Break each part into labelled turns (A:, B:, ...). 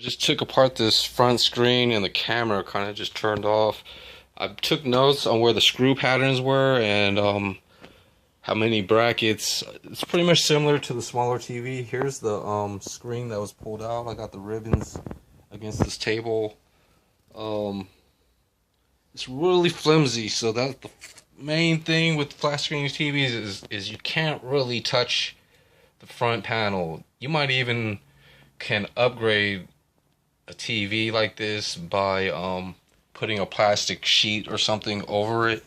A: I just took apart this front screen and the camera kind of just turned off. I took notes on where the screw patterns were and how many brackets. It's pretty much similar to the smaller TV. Here's the screen that was pulled out. I got the ribbons against this table. Um, it's really flimsy, so that's the main thing with flat screen TVs is you can't really touch the front panel. You might even can upgrade a TV like this by putting a plastic sheet or something over it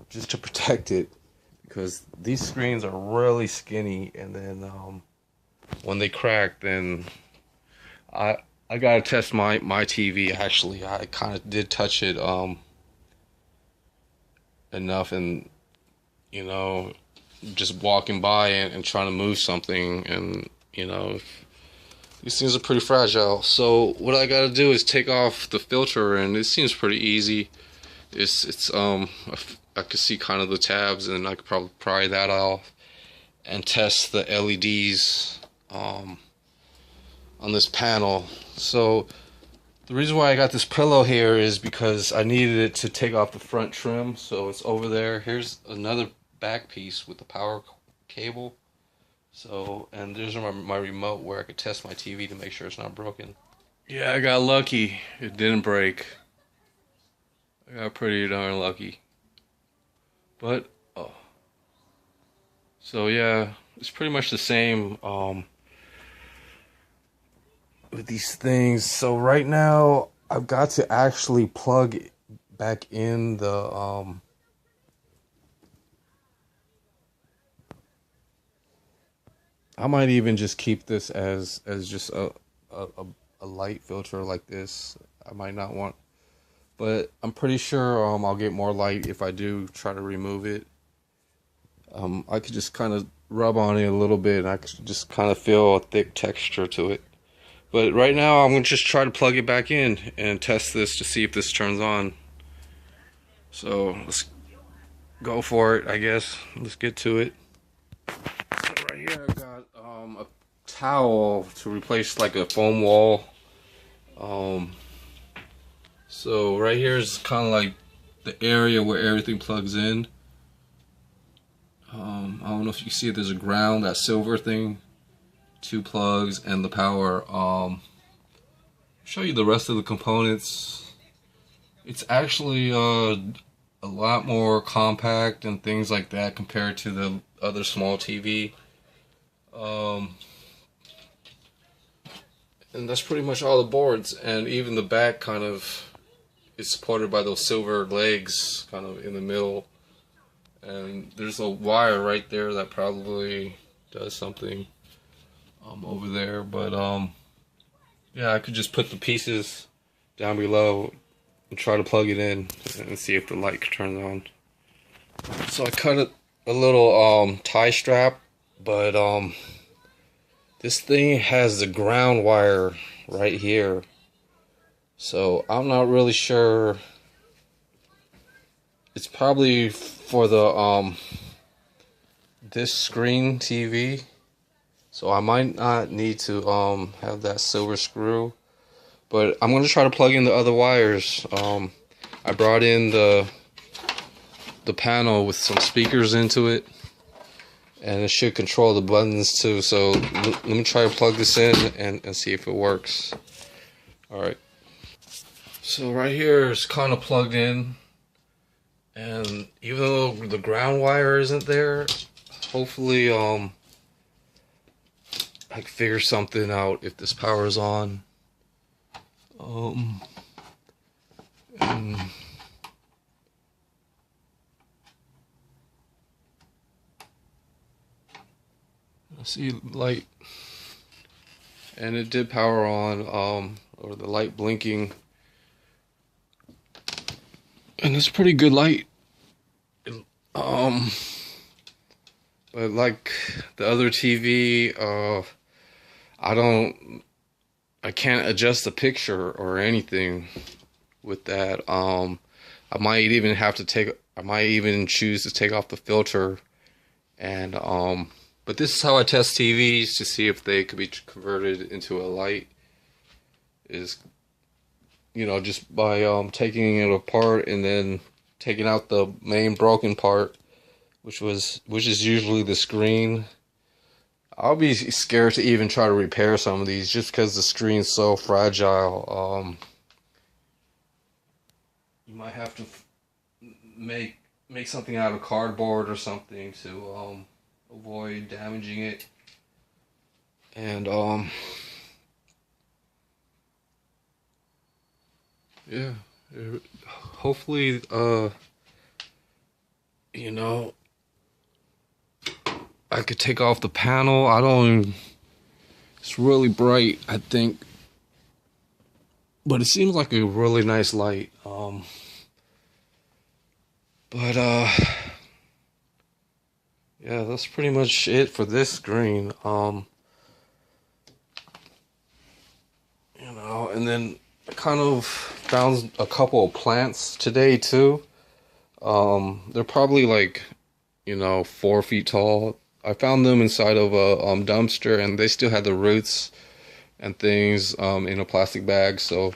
A: just to protect it, because these screens are really skinny, and then when they crack, then I I gotta test my TV. Actually, I kind of did touch it enough, and you know, just walking by and trying to move something, and these things are pretty fragile. So what I gotta do is take off the filter, and it seems pretty easy. I could see kind of the tabs, and I could probably pry that off and test the LEDs on this panel. So the reason why I got this pillow here is because I needed it to take off the front trim, so it's over there. Here's another back piece with the power cable. So, and there's my remote where I could test my TV to make sure it's not broken. Yeah, I got lucky. It didn't break. I got pretty darn lucky. But, oh. So yeah, it's pretty much the same with these things. So right now, I've got to actually plug back in the I might even just keep this as just a light filter like this. I might not want, but I'm pretty sure I'll get more light if I do try to remove it. I could just kind of rub on it a little bit, and I could just kind of feel a thick texture to it. But right now, I'm gonna just try to plug it back in and test this to see if this turns on. So let's go for it, I guess. Let's get to it. So right here, I've got a towel to replace like a foam wall. So right here is kind of like the area where everything plugs in. I don't know if you see it, there's a ground, that silver thing, 2 plugs, and the power. Show you the rest of the components. It's actually a lot more compact and things like that compared to the other small TV. And that's pretty much all the boards, and even the back kind of is supported by those silver legs kind of in the middle. And there's a wire right there that probably does something over there, but yeah, I could just put the pieces down below and try to plug it in and see if the light turns on. So I cut a little tie strap, but this thing has the ground wire right here, so I'm not really sure. It's probably for the this screen TV, so I might not need to have that silver screw, but I'm gonna try to plug in the other wires. I brought in the panel with some speakers into it, and it should control the buttons too. So let me try to plug this in and see if it works. Alright, so right here is kind of plugged in, and even though the ground wire isn't there, hopefully I can figure something out if this power is on. And I see light, and it did power on, or the light blinking, and it's pretty good light. But like the other TV, I can't adjust the picture or anything with that. I might even choose to take off the filter, and but this is how I test TVs to see if they could be converted into a light. is, just by taking it apart and then taking out the main broken part, which is usually the screen. I'll be scared to even try to repair some of these just because the screen's so fragile. You might have to make something out of cardboard or something to avoid damaging it. And yeah, hopefully I could take off the panel. It's really bright, I think, but it seems like a really nice light. But yeah, that's pretty much it for this screen. And then I kind of found a couple of plants today too. They're probably like, 4 feet tall. I found them inside of a dumpster, and they still had the roots and things in a plastic bag. So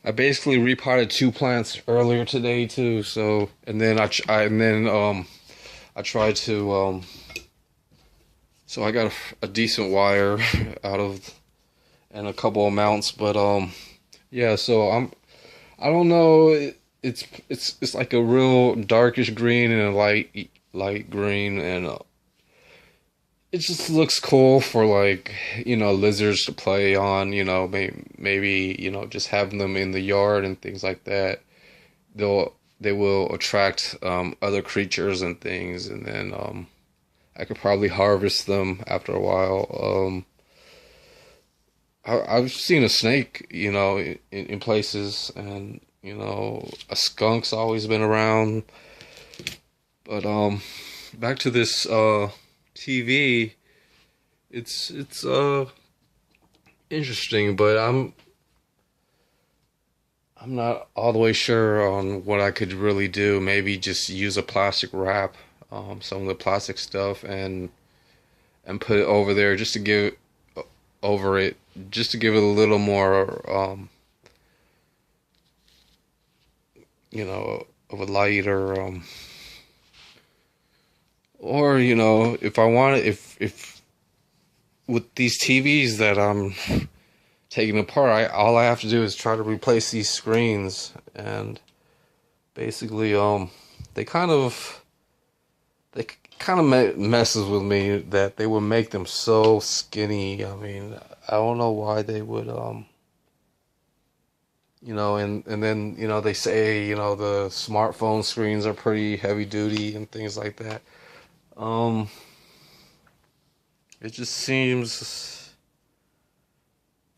A: I basically repotted 2 plants earlier today too. So and then I tried to so I got a decent wire out of and a couple of mounts, but yeah. So I don't know. It's like a real darkish green and a light green, and it just looks cool for like lizards to play on. Maybe just having them in the yard and things like that. They will attract other creatures and things, and then I could probably harvest them after a while. I've seen a snake, in places, and a skunk's always been around. But back to this TV. It's interesting, but I'm not all the way sure on what I could really do. Maybe just use a plastic wrap, some of the plastic stuff, and put it over there just to give it a little more of a light, or if I want it, if with these TVs that I'm taking apart, all I have to do is try to replace these screens, and basically they kind of messes with me that they would make them so skinny. I mean, I don't know why they would and then they say the smartphone screens are pretty heavy duty and things like that. It just seems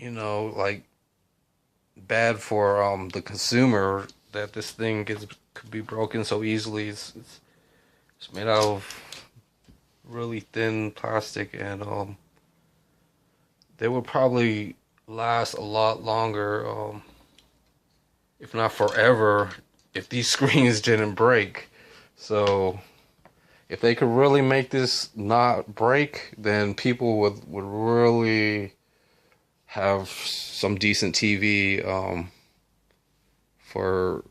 A: like bad for the consumer that this thing could be broken so easily. It's made out of really thin plastic, and they would probably last a lot longer, if not forever, if these screens didn't break. So if they could really make this not break, then people would really have some decent TV for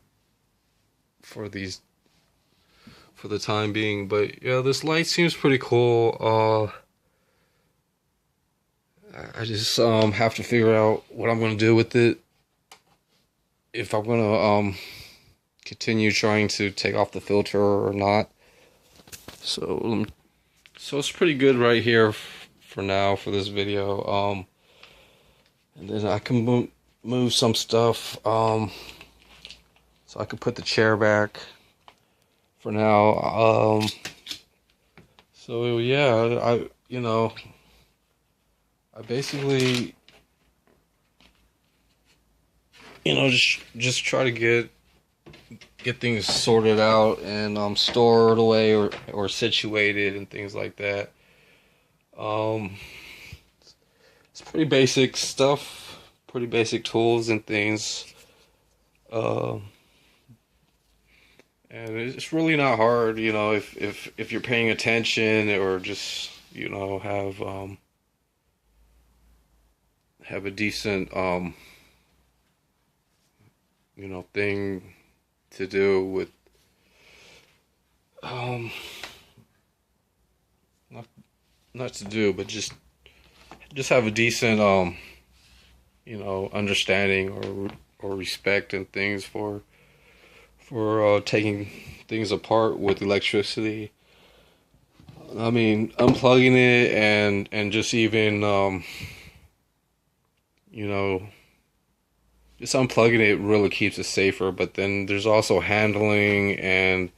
A: the time being. But yeah, this light seems pretty cool. I just have to figure out what I'm gonna do with it. If I'm gonna continue trying to take off the filter or not. So it's pretty good right here for now for this video. And then I can move some stuff. So I can put the chair back for now. So yeah, I basically just try to get things sorted out and stored away or situated and things like that. It's pretty basic stuff, pretty basic tools and things. And it's really not hard, if you're paying attention, or just have a decent thing to do with um not not to do, but just have a decent understanding or respect and things for taking things apart with electricity. I mean, unplugging it and just even you know just unplugging it really keeps it safer. But then there's also handling and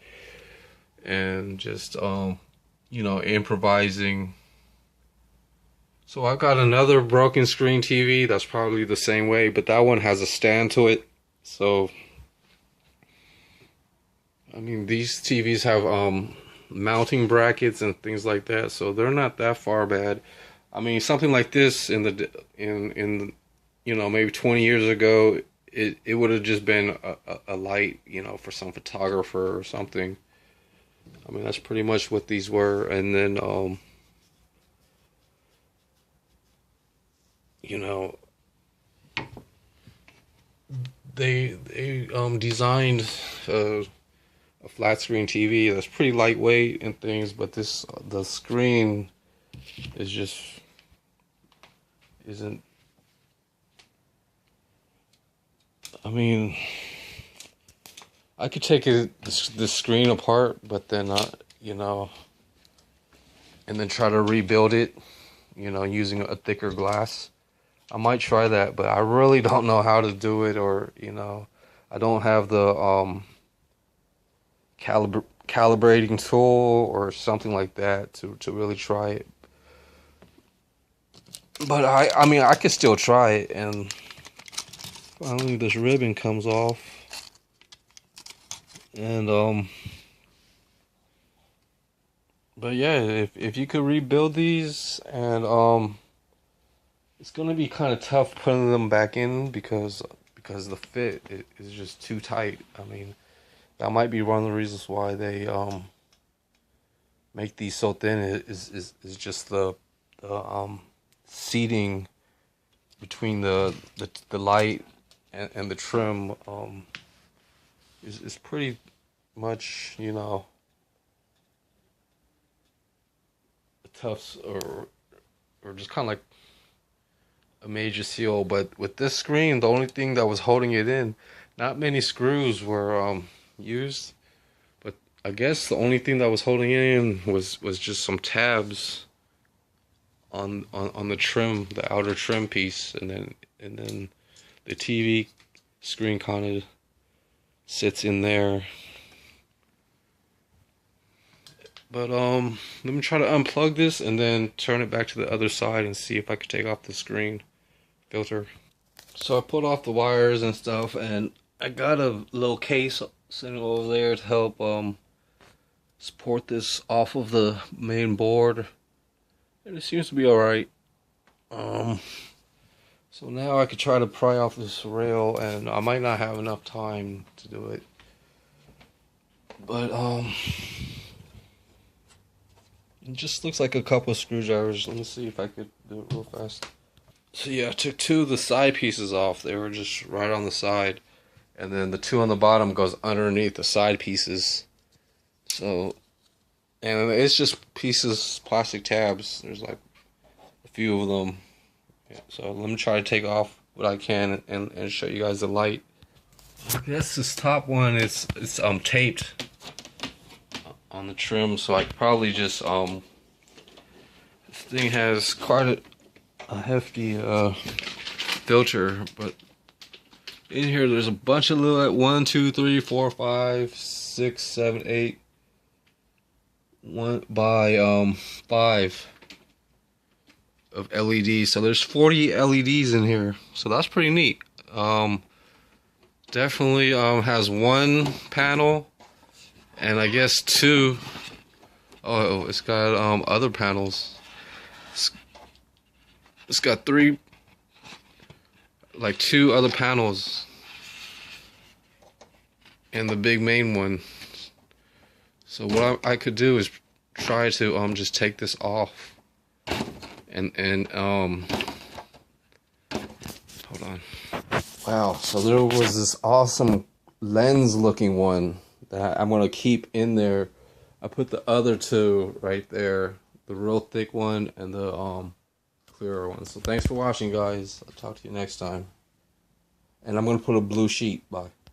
A: just improvising. So I've got another broken screen TV that's probably the same way, but that one has a stand to it. So I mean, these TVs have mounting brackets and things like that, so they're not that far bad. I mean, something like this in maybe 20 years ago, it would have just been a light, for some photographer or something. I mean, that's pretty much what these were. And then you know they designed a flat screen TV that's pretty lightweight and things, but the screen is just isn't. I mean, I could take the screen apart, but then and then try to rebuild it, using a thicker glass. I might try that, but I really don't know how to do it, or I don't have the calibrating tool or something like that to really try it. But I mean, I could still try it. And finally this ribbon comes off, and but yeah, if you could rebuild these, and it's gonna be kind of tough putting them back in because the fit is just too tight. I mean, that might be one of the reasons why they make these so thin is just the seating between the light and the trim is pretty much a tough or just kind of like a major seal. But with this screen, the only thing that was holding it in, not many screws were used, but I guess the only thing that was holding it in was just some tabs on the trim, the outer trim piece, and then the TV screen kind of sits in there. But let me try to unplug this and then turn it back to the other side and see if I could take off the screen filter. So I put off the wires and stuff, and I got a little case sitting over there to help support this off of the main board, and it seems to be alright. So now I could try to pry off this rail, and I might not have enough time to do it, but it just looks like a couple of screwdrivers. Let me see if I could do it real fast. So yeah, I took two of the side pieces off. They were just right on the side, and then the two on the bottom goes underneath the side pieces. So, and it's just pieces, plastic tabs. There's like a few of them. Yeah, so let me try to take off what I can and show you guys the light. I guess this top one it's taped on the trim, so I could probably just this thing has quite a hefty filter, but in here there's a bunch of little 1, 2, 3, 4, 5, 6, 7, 8, 1 by 5 of LEDs. So there's 40 LEDs in here, so that's pretty neat. Definitely has one panel, and I guess two. Oh, it's got other panels. It's got three, like two other panels, and the big main one. So what I could do is try to just take this off, and hold on. Wow, so there was this awesome lens looking one that I'm gonna keep in there. I put the other two right there, the real thick one and the clearer one. So thanks for watching, guys. I'll talk to you next time. And I'm gonna put a blue sheet. Bye.